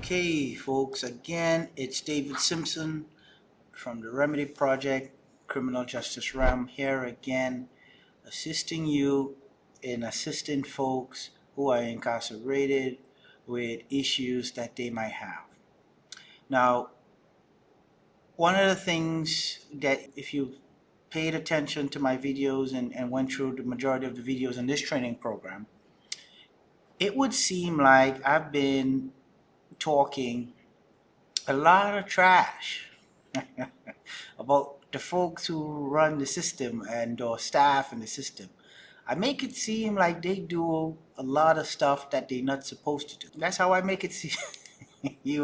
Okay, folks, again, it's David Simpson from the Remedy Project, Criminal Justice Realm, here again, assisting you in assisting folks who are incarcerated with issues that they might have. Now, one of the things that if you paid attention to my videos and went through the majority of the videos in this training program, it would seem like I've been talking a lot of trash about the folks who run the system and or staff in the system. I make it seem like they do a lot of stuff that they're not supposed to do. That's how I make it seem. you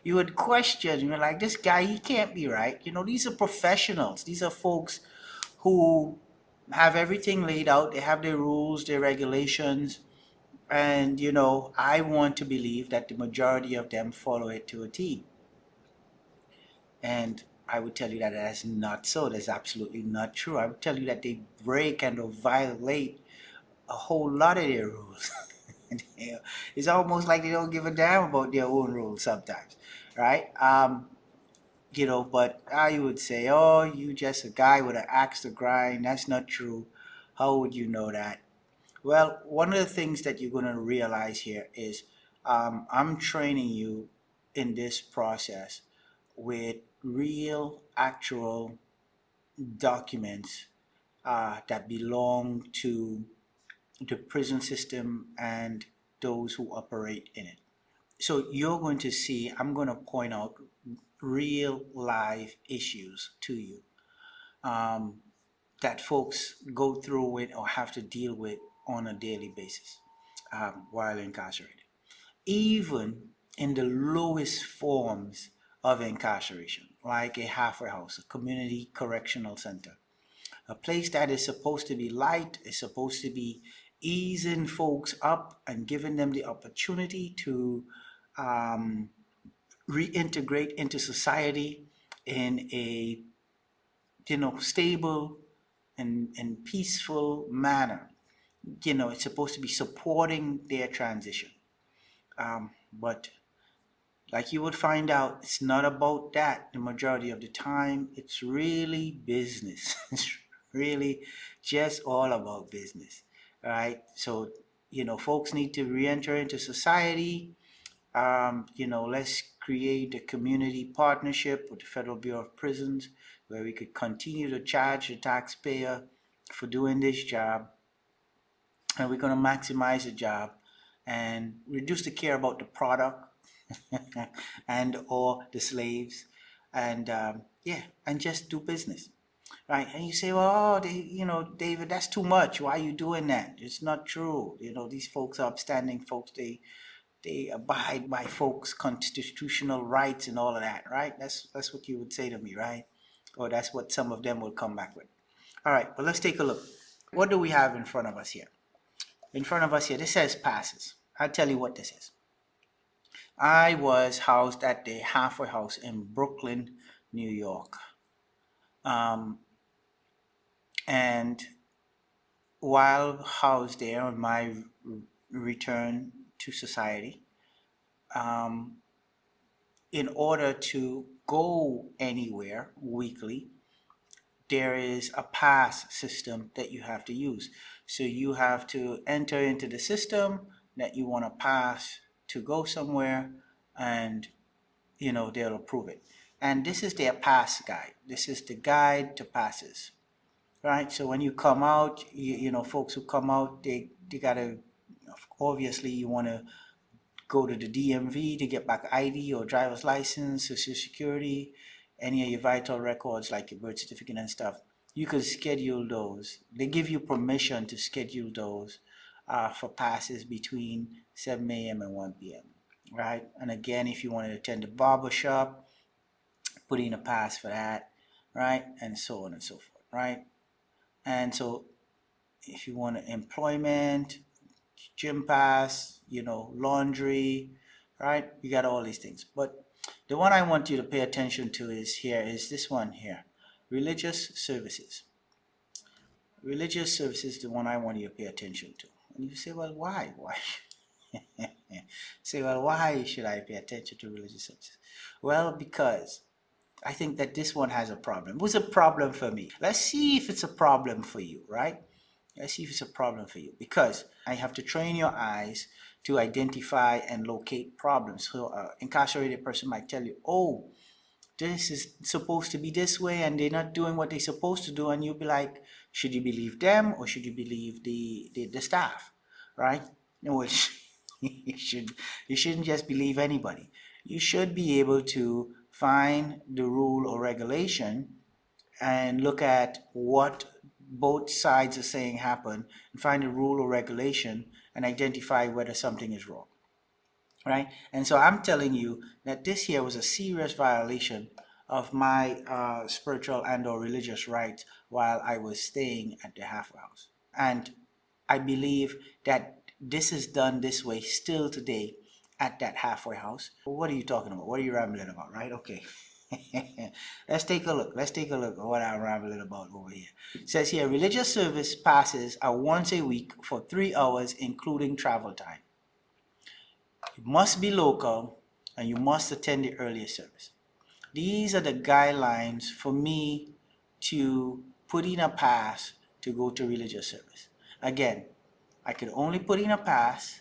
would question, you're like, this guy, he can't be right. These are professionals. These are folks who have everything laid out. They have their rules, their regulations, and I want to believe that the majority of them follow it to a T. And I would tell you that that's not so. That's absolutely not true. I would tell you that they break and or violate a whole lot of their rules. It's almost like they don't give a damn about their own rules sometimes, right? But I would say, oh, you just a guy with an axe to grind. That's not true. How would you know that? Well, one of the things that you're going to realize here is I'm training you in this process with real, actual documents that belong to the prison system and those who operate in it. So you're going to see, I'm going to point out real live issues to you that folks go through with or have to deal with on a daily basis while incarcerated. Even in the lowest forms of incarceration, like a halfway house, a community correctional center, a place that is supposed to be light, is supposed to be easing folks up and giving them the opportunity to reintegrate into society in a stable and peaceful manner. It's supposed to be supporting their transition. But like you would find out, it's not about that the majority of the time. It's really business. It's really just all about business, right? So, folks need to re-enter into society. Let's create a community partnership with the Federal Bureau of Prisons where we could continue to charge the taxpayer for doing this job. And we're going to maximize the job and reduce the care about the product and or the slaves, and and just do business, right? And you say, well, David, that's too much. Why are you doing that? It's not true. These folks are upstanding folks. They abide by folks' constitutional rights and all of that, right? That's what you would say to me, right? Or that's what some of them will come back with. All right, well, let's take a look. What do we have in front of us here? In front of us here, this says passes. I'll tell you what this is. I was housed at the halfway house in Brooklyn, New York. And while housed there on my return to society, in order to go anywhere weekly, there is a pass system that you have to use. So you have to enter into the system that you want to pass to go somewhere, and they'll approve it. And this is their pass guide. This is the guide to passes, right? So when you come out, folks who come out, they gotta, obviously you want to go to the DMV to get back ID or driver's license, Social Security, any of your vital records like your birth certificate and stuff. You could schedule those. They give you permission to schedule those for passes between 7 a.m. and 1 p.m. right? And again, if you want to attend the barber shop, put in a pass for that, right? And so on and so forth, right? And so if you want employment, gym pass, laundry, right? You got all these things. But the one I want you to pay attention to is this one here, religious services. Religious services is the one I want you to pay attention to. And you say, well, why? Say, well, why should I pay attention to religious services? Well, because I think that this one has a problem. It was a problem for me. Let's see if it's a problem for you, right? Let's see if it's a problem for you. Because I have to train your eyes to identify and locate problems. So an incarcerated person might tell you, oh, this is supposed to be this way and they're not doing what they're supposed to do. And you'll be like, should you believe them or should you believe the staff, right? No, you should, you shouldn't just believe anybody. You should be able to find the rule or regulation and look at what both sides are saying happen and find a rule or regulation and identify whether something is wrong, right? And so I'm telling you that this here was a serious violation of my spiritual and or religious rights while I was staying at the halfway house. And I believe that this is done this way still today at that halfway house. What are you talking about? What are you rambling about, right? Okay. Let's take a look. Let's take a look at what I'm rambling about over here. It says here, religious service passes are once a week for 3 hours, including travel time. You must be local and you must attend the earlier service. These are the guidelines for me to put in a pass to go to religious service. Again, I could only put in a pass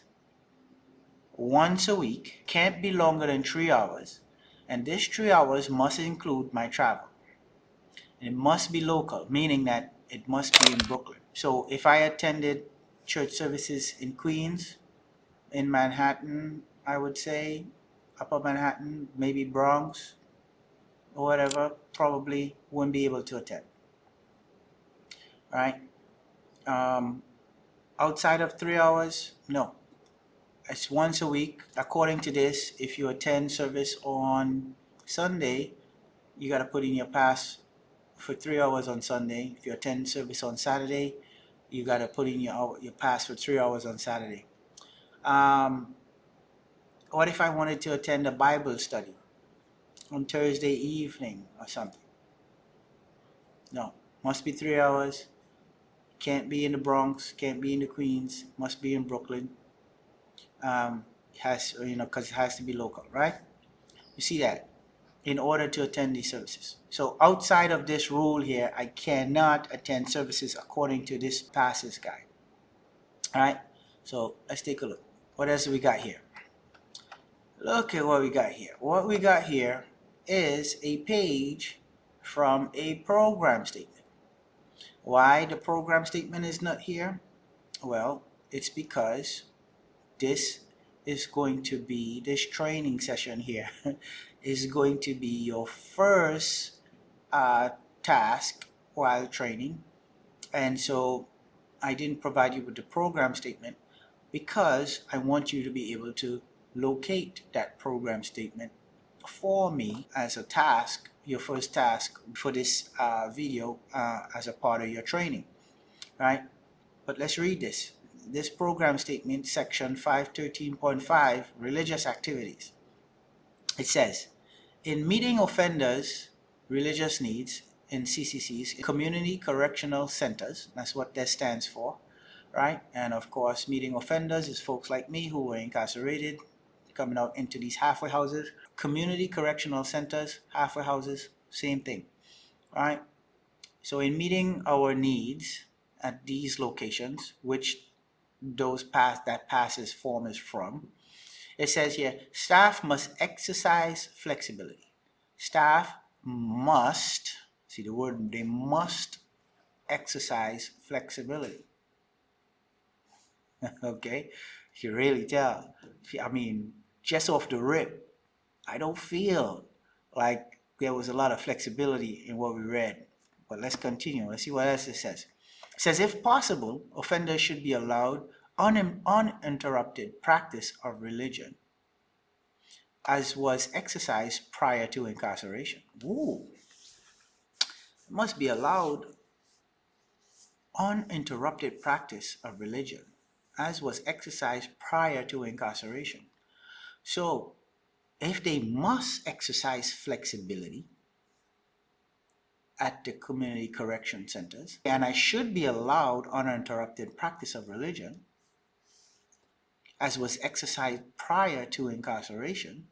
once a week, can't be longer than 3 hours, and this 3 hours must include my travel. And it must be local, meaning that it must be in Brooklyn. So if I attended church services in Queens, in Manhattan, I would say, Upper Manhattan, maybe Bronx, or whatever, probably wouldn't be able to attend. All right? Outside of 3 hours, no. It's once a week. According to this, if you attend service on Sunday, you got to put in your pass for 3 hours on Sunday. If you attend service on Saturday, you got to put in your pass for 3 hours on Saturday. What if I wanted to attend a Bible study on Thursday evening or something? No, must be 3 hours. Can't be in the Bronx, can't be in the Queens, must be in Brooklyn. Has, because it has to be local, right? You see that? In order to attend these services. So outside of this rule here, I cannot attend services according to this passes guide. All right? So let's take a look. What else do we got here? Look at what we got here. What we got here is a page from a program statement. Why the program statement is not here? Well, it's because this is going to be, this training session here is going to be your first task while training. And so I didn't provide you with the program statement because I want you to be able to locate that program statement for me as a task, your first task for this video as a part of your training, right? But let's read this. This program statement, section 513.5, religious activities. It says, in meeting offenders' religious needs in CCCs, community correctional centers, that's what that stands for, right? And of course, meeting offenders is folks like me who were incarcerated, coming out into these halfway houses. Community correctional centers, halfway houses, same thing, right? So in meeting our needs at these locations, which that passes form is from, it says here, staff must exercise flexibility. Staff must, see the word, they must exercise flexibility. Okay, you really tell. I mean, just off the rip, I don't feel like there was a lot of flexibility in what we read. But let's continue. Let's see what else it says. It says, if possible, offenders should be allowed uninterrupted practice of religion as was exercised prior to incarceration. Ooh. It must be allowed uninterrupted practice of religion as was exercised prior to incarceration. So if they must exercise flexibility at the community correction centers, and I should be allowed uninterrupted practice of religion as was exercised prior to incarceration,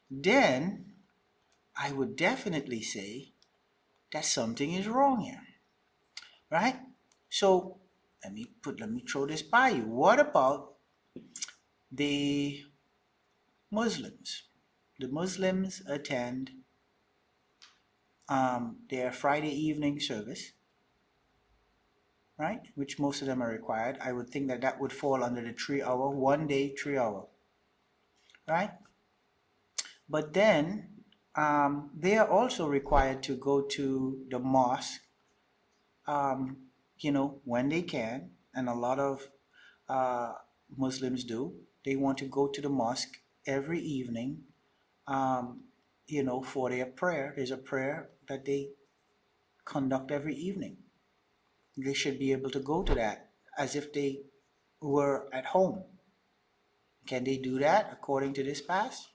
then I would definitely say that something is wrong here, right? So let me throw this by you. What about the Muslims? The Muslims attend their Friday evening service, right? Which most of them are required. I would think that that would fall under the 3 hour, 1 day, 3 hour, right? But then they are also required to go to the mosque, when they can, and a lot of Muslims do. They want to go to the mosque every evening, for their prayer. There's a prayer that they conduct every evening. They should be able to go to that as if they were at home. Can they do that according to this pass?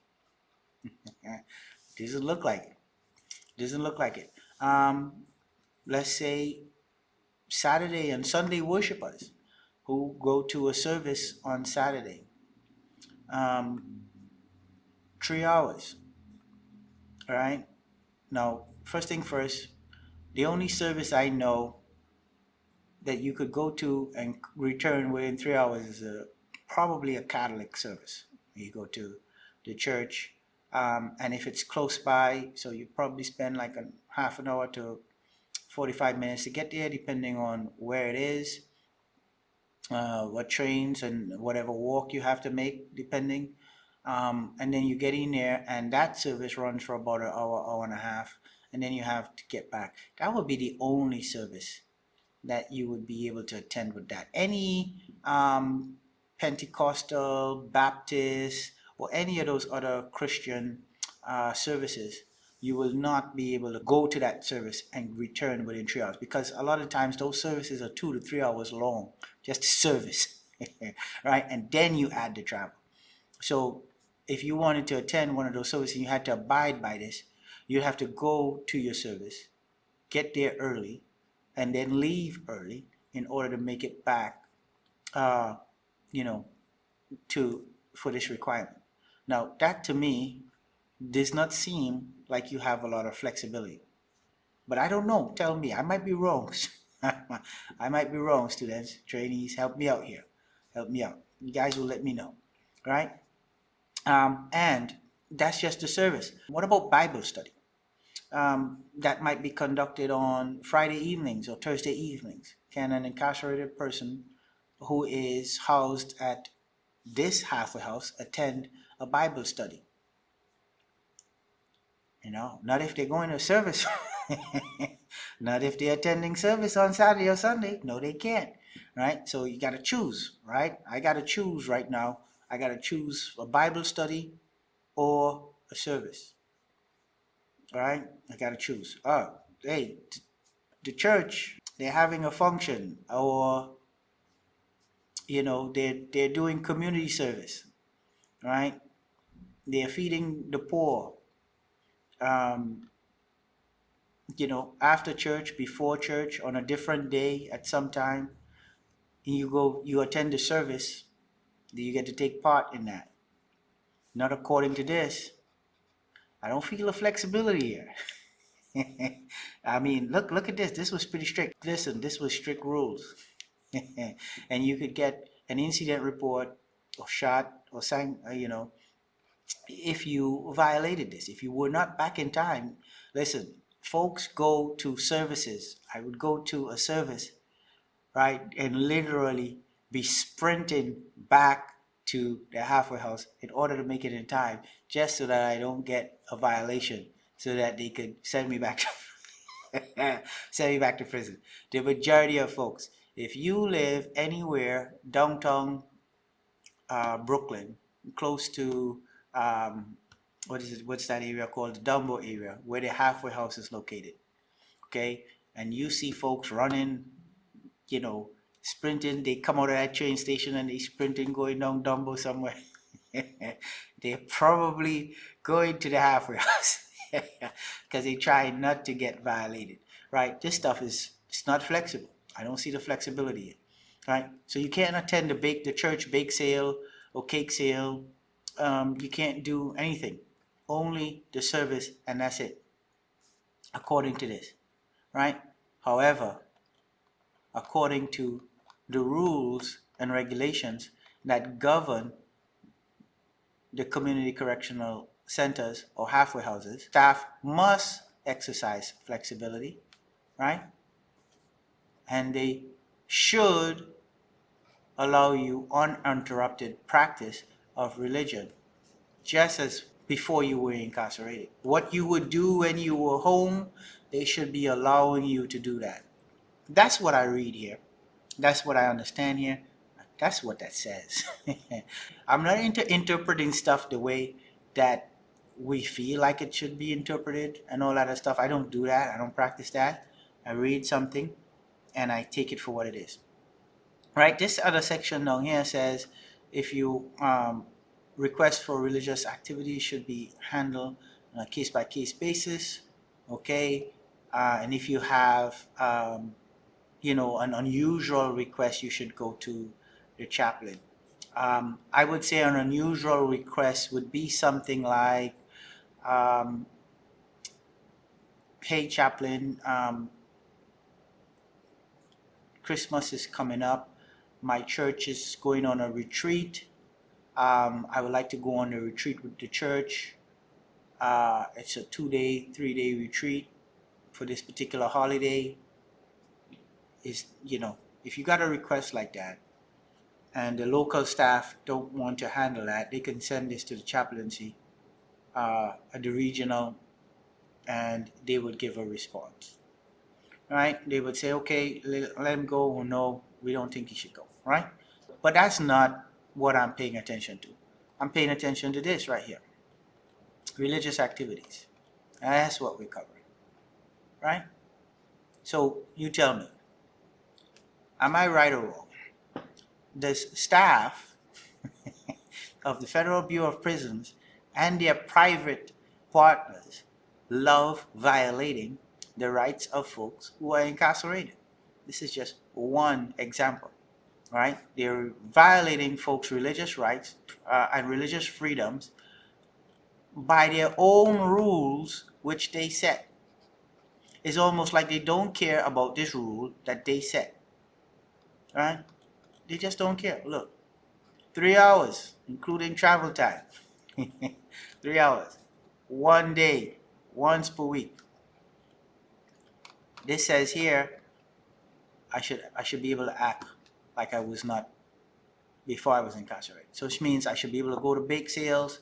Doesn't look like it. Doesn't look like it. Let's say Saturday and Sunday worshipers who go to a service on Saturday, 3 hours. All right. Now, first thing first, the only service I know that you could go to and return within 3 hours is probably a Catholic service. You go to the church, and if it's close by, so you probably spend like a half an hour to 45 minutes to get there, depending on where it is, what trains and whatever walk you have to make, depending. And then you get in there, and that service runs for about an hour, hour and a half, and then you have to get back. That would be the only service that you would be able to attend with that. Any Pentecostal, Baptist, or any of those other Christian services, you will not be able to go to that service and return within 3 hours, because a lot of times those services are 2 to 3 hours long, just service, right? And then you add the travel. So if you wanted to attend one of those services and you had to abide by this, you'd have to go to your service, get there early, and then leave early in order to make it back, for this requirement. Now, that to me does not seem like you have a lot of flexibility. But I don't know. Tell me. I might be wrong. I might be wrong, students, trainees. Help me out here. Help me out. You guys will let me know. Right? And that's just the service. What about Bible study? That might be conducted on Friday evenings or Thursday evenings. Can an incarcerated person who is housed at this halfway house attend a Bible study? Not if they're going to service. Not if they're attending service on Saturday or Sunday. No, they can't. Right? So you got to choose, right? I got to choose right now. I got to choose a Bible study or a service. All right? I got to choose. Hey, the church, they're having a function, or, they're doing community service, right? They're feeding the poor. After church, before church, on a different day at some time, and you attend the service, you get to take part in that. Not according to this. I don't feel a flexibility here. I mean, look at this. This was pretty strict. Listen, this was strict rules. And you could get an incident report or shot or if you violated this. If you were not back in time, listen, folks go to services. I would go to a service, right, and literally be sprinting back to the halfway house in order to make it in time, just so that I don't get a violation, so that they could send me back to prison. The majority of folks, if you live anywhere downtown Brooklyn, close to what's that area called, the Dumbo area, where the halfway house is located, okay, and you see folks running, sprinting, they come out of that train station and they sprinting going down Dumbo somewhere. They're probably going to the halfway house because they try not to get violated, right? This stuff it's not flexible. I don't see the flexibility here, right? So you can't attend the church bake sale or cake sale. You can't do anything, only the service, and that's it, according to this, right? However, according to the rules and regulations that govern the community correctional centers or halfway houses, staff must exercise flexibility, right? And they should allow you uninterrupted practice of religion, just as before you were incarcerated. What you would do when you were home, they should be allowing you to do that. That's what I read here. That's what I understand here. That's what that says. I'm not into interpreting stuff the way that we feel like it should be interpreted and all that other stuff. I don't do that. I don't practice that. I read something and I take it for what it is. Right? This other section down here says if you request for religious activity should be handled on a case by case basis. Okay. And if you have an unusual request, you should go to the chaplain. I would say an unusual request would be something like, hey, chaplain, Christmas is coming up. My church is going on a retreat. I would like to go on a retreat with the church. It's a 2-day, 3-day retreat for this particular holiday. If you got a request like that and the local staff don't want to handle that, they can send this to the chaplaincy at the regional, and they would give a response. Right? They would say, okay, let him go, or no, we don't think he should go. Right? But that's not what I'm paying attention to. I'm paying attention to this right here. Religious activities. That's what we're covering. Right? So you tell me, am I right or wrong? Does staff of the Federal Bureau of Prisons and their private partners love violating the rights of folks who are incarcerated? This is just one example, right? They're violating folks' religious rights and religious freedoms by their own rules, which they set. It's almost like they don't care about this rule that they set, right? They just don't care. Look, 3 hours, including travel time. 3 hours, 1 day, once per week. This says here, I should be able to act like I was not before I was incarcerated. So which means I should be able to go to bake sales.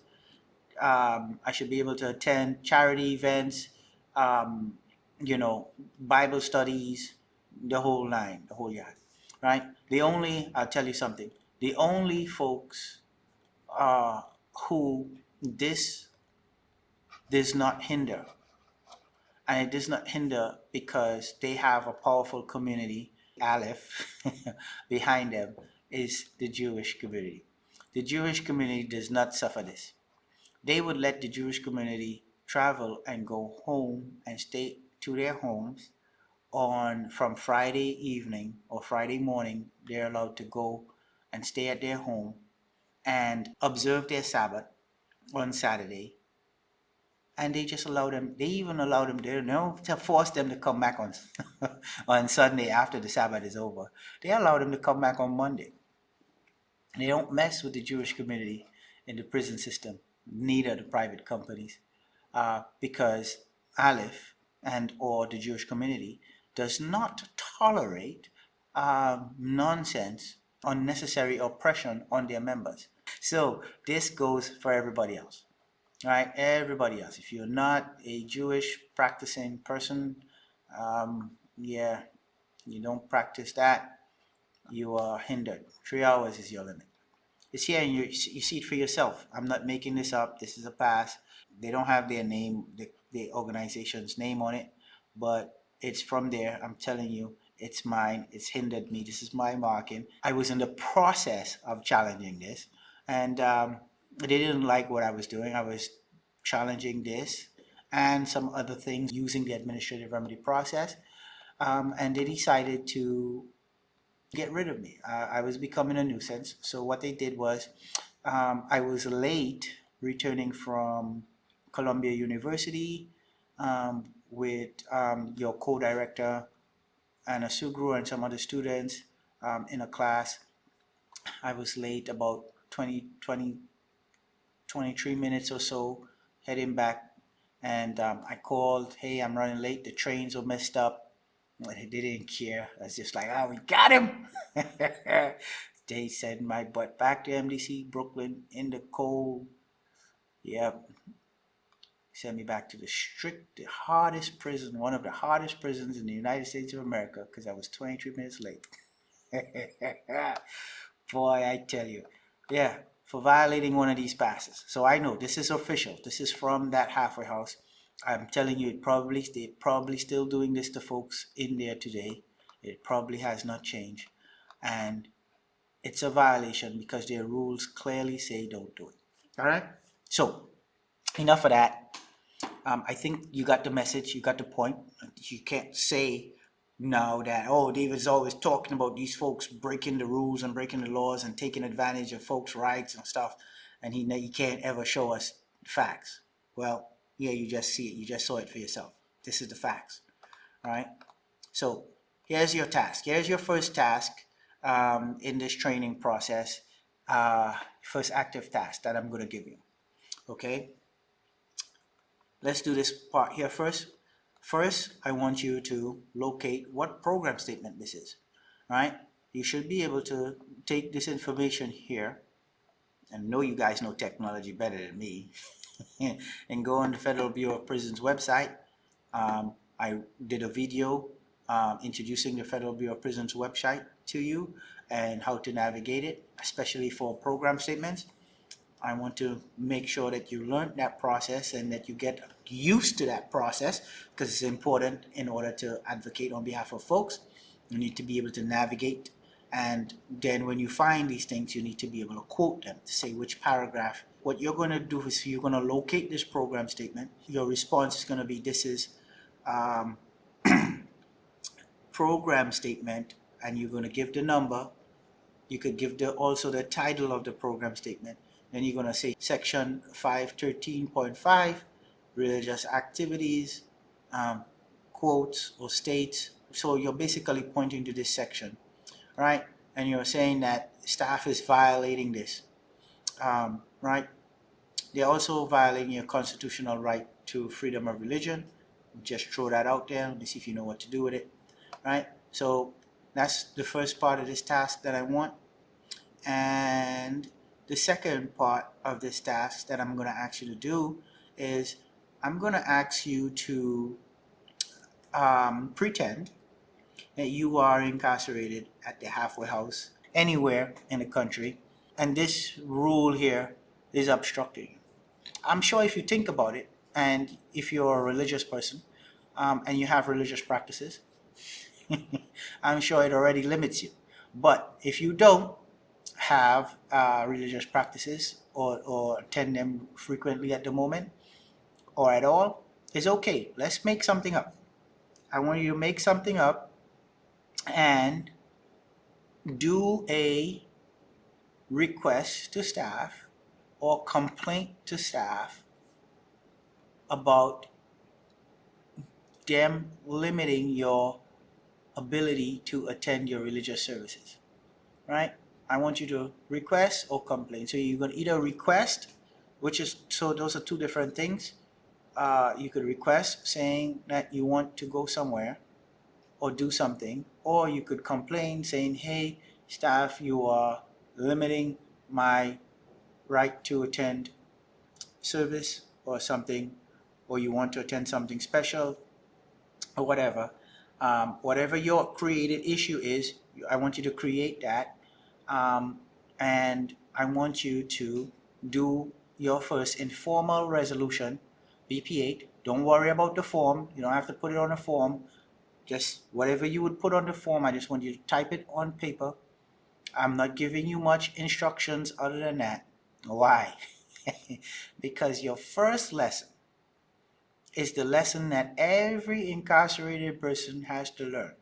I should be able to attend charity events, Bible studies, the whole nine, the whole yard, right? I'll tell you something, the only folks who this does not hinder, and it does not hinder because they have a powerful community, Aleph, behind them, is the Jewish community. The Jewish community does not suffer this. They would let the Jewish community travel and go home and stay to their homes from Friday evening or Friday morning. They're allowed to go and stay at their home and observe their Sabbath on Saturday. And they just allow them, they even allow them, they don't to force them to come back on on Sunday after the Sabbath is over. They allow them to come back on Monday. And they don't mess with the Jewish community in the prison system, neither the private companies, because Aleph and or the Jewish community does not tolerate nonsense, unnecessary oppression on their members. So this goes for everybody else. All right, everybody else. If you're not a Jewish practicing person, you don't practice that, you are hindered. 3 hours is your limit. It's here, and you see it for yourself. I'm not making this up. This is a pass. They don't have their name, the organization's name on it, but it's from there. I'm telling you, it's mine. It's hindered me. This is my marking. I was in the process of challenging this, and they didn't like what I was doing. I was challenging this and some other things using the administrative remedy process, and they decided to get rid of me. I was becoming a nuisance. So what they did was I was late returning from Columbia University with your co-director Anna Sugru and some other students in a class. I was late about 23 minutes or so heading back, and I called, hey, I'm running late, the trains were messed up. But they didn't care. I was just like, oh, we got him. They sent my butt back to MDC Brooklyn in the cold. Yep, sent me back to the hardest prison, one of the hardest prisons in the United States of America, because I was 23 minutes late. Boy, I tell you, yeah, for violating one of these passes. So I know this is official. This is from that halfway house. I'm telling you, they're probably still doing this to folks in there today. It probably has not changed, and it's a violation because their rules clearly say don't do it. All right. So enough of that. I think you got the message. You got the point. You can't say now that, oh, David's always talking about these folks breaking the rules and breaking the laws and taking advantage of folks' rights and stuff, and he can't ever show us facts. Well, yeah, you just see it. You just saw it for yourself. This is the facts. All right. So here's your task. Here's your first task in this training process. First active task that I'm going to give you. Okay. Let's do this part here first. First, I want you to locate what program statement this is. Right? You should be able to take this information here, and know you guys know technology better than me, and go on the Federal Bureau of Prisons website. I did a video introducing the Federal Bureau of Prisons website to you and how to navigate it, especially for program statements. I want to make sure that you learn that process and that you get used to that process, because it's important in order to advocate on behalf of folks. You need to be able to navigate, and then when you find these things, you need to be able to quote them to say which paragraph. What you're going to do is you're going to locate this program statement. Your response is going to be, this is program statement, and you're going to give the number. You could give also the title of the program statement. Then you're going to say section 513.5, religious activities, quotes or states. So you're basically pointing to this section, right? And you're saying that staff is violating this, right? They're also violating your constitutional right to freedom of religion. Just throw that out there. Let me see if you know what to do with it, right? So that's the first part of this task that I want. And the second part of this task that I'm going to ask you to do is I'm going to ask you to pretend that you are incarcerated at the halfway house anywhere in the country, and this rule here is obstructing you. I'm sure if you think about it, and if you're a religious person and you have religious practices, I'm sure it already limits you. But if you don't have religious practices or attend them frequently at the moment or at all, it's okay. Let's make something up. I want you to make something up and do a request to staff or complaint to staff about them limiting your ability to attend your religious services, right? I want you to request or complain. So you're going to either request, which is, so those are two different things. You could request saying that you want to go somewhere or do something, or you could complain saying, hey, staff, you are limiting my right to attend service or something, or you want to attend something special or whatever. Whatever your created issue is, I want you to create that. And I want you to do your first informal resolution, BP8. Don't worry about the form. You don't have to put it on a form. Just whatever you would put on the form, I just want you to type it on paper. I'm not giving you much instructions other than that. Why? Because your first lesson is the lesson that every incarcerated person has to learn,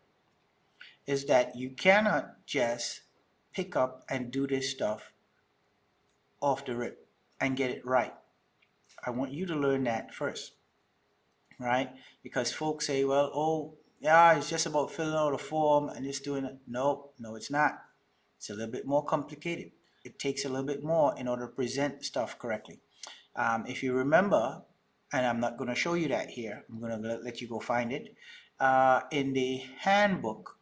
is that you cannot just pick up and do this stuff off the rip and get it right. I want you to learn that first, right? Because folks say, well, oh, yeah, it's just about filling out a form and just doing it. No, no, it's not. It's a little bit more complicated. It takes a little bit more in order to present stuff correctly. If you remember, and I'm not going to show you that here, I'm going to let you go find it. In the handbook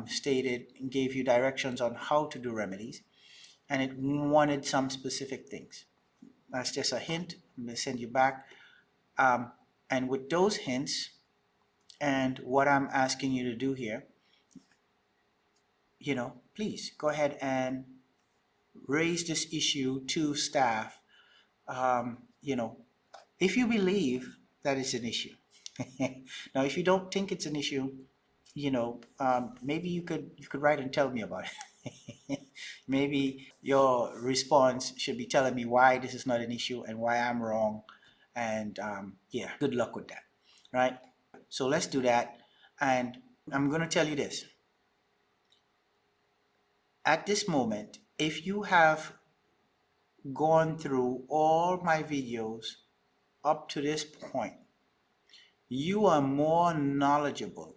stated, gave you directions on how to do remedies, and it wanted some specific things. That's just a hint. I'm going to send you back. And with those hints and what I'm asking you to do here, please go ahead and raise this issue to staff, if you believe that it's an issue. Now, if you don't think it's an issue, maybe you could write and tell me about it. Maybe your response should be telling me why this is not an issue and why I'm wrong. And yeah, good luck with that, right? So let's do that. And I'm going to tell you this. At this moment, if you have gone through all my videos up to this point, you are more knowledgeable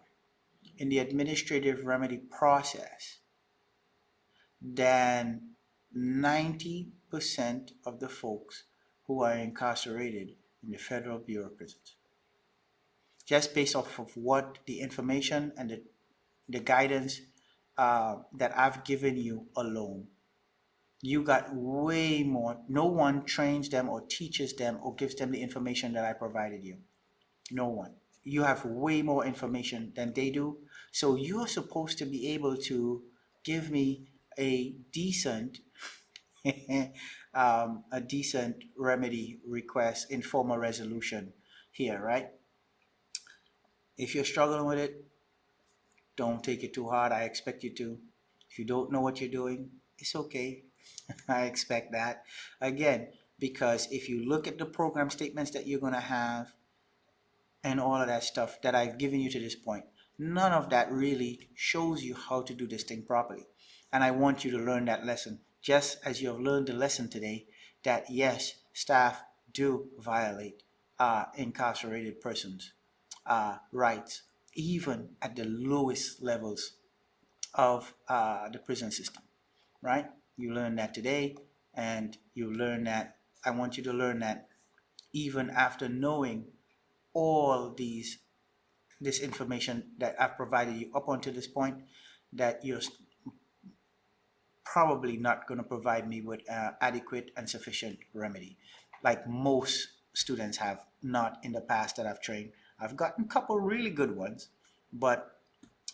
in the administrative remedy process than 90% of the folks who are incarcerated in the Federal Bureau of Prisons. Just based off of what the information and the guidance that I've given you alone. You got way more. No one trains them or teaches them or gives them the information that I provided you. No one. You have way more information than they do. So you're supposed to be able to give me a decent remedy request in form of resolution here, right? If you're struggling with it, don't take it too hard. I expect you to. If you don't know what you're doing, it's okay. I expect that. Again, because if you look at the program statements that you're going to have and all of that stuff that I've given you to this point, none of that really shows you how to do this thing properly. And I want you to learn that lesson, just as you have learned the lesson today, that yes, staff do violate incarcerated persons' rights, even at the lowest levels of the prison system, right? You learned that today, and you learn that. I want you to learn that even after knowing all this information that I've provided you up until this point, that you're probably not going to provide me with adequate and sufficient remedy, like most students have not in the past that I've trained. I've gotten a couple really good ones, but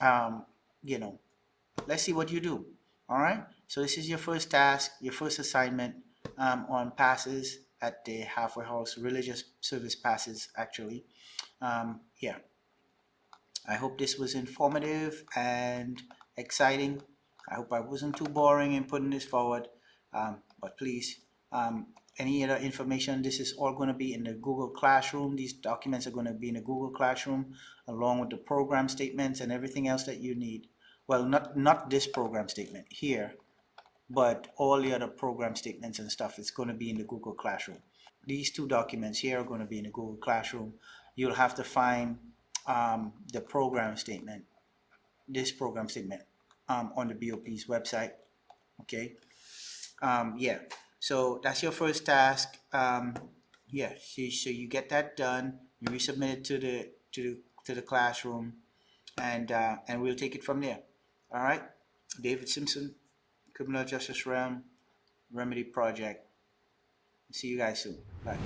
let's see what you do. All right, so this is your first task, your first assignment on passes at the halfway house, religious service passes actually. Yeah, I hope this was informative and exciting. I hope I wasn't too boring in putting this forward, but please, any other information, this is all going to be in the Google Classroom. These documents are going to be in the Google Classroom along with the program statements and everything else that you need. Well, not this program statement here, but all the other program statements and stuff is going to be in the Google Classroom. These two documents here are going to be in the Google Classroom. You'll have to find the program statement, this program statement on the BOP's website. Okay. Yeah. So that's your first task. Yeah. So you get that done. You resubmit it to the classroom, and we'll take it from there. All right. David Simpson, Criminal Justice Realm Remedy Project. See you guys soon. Bye.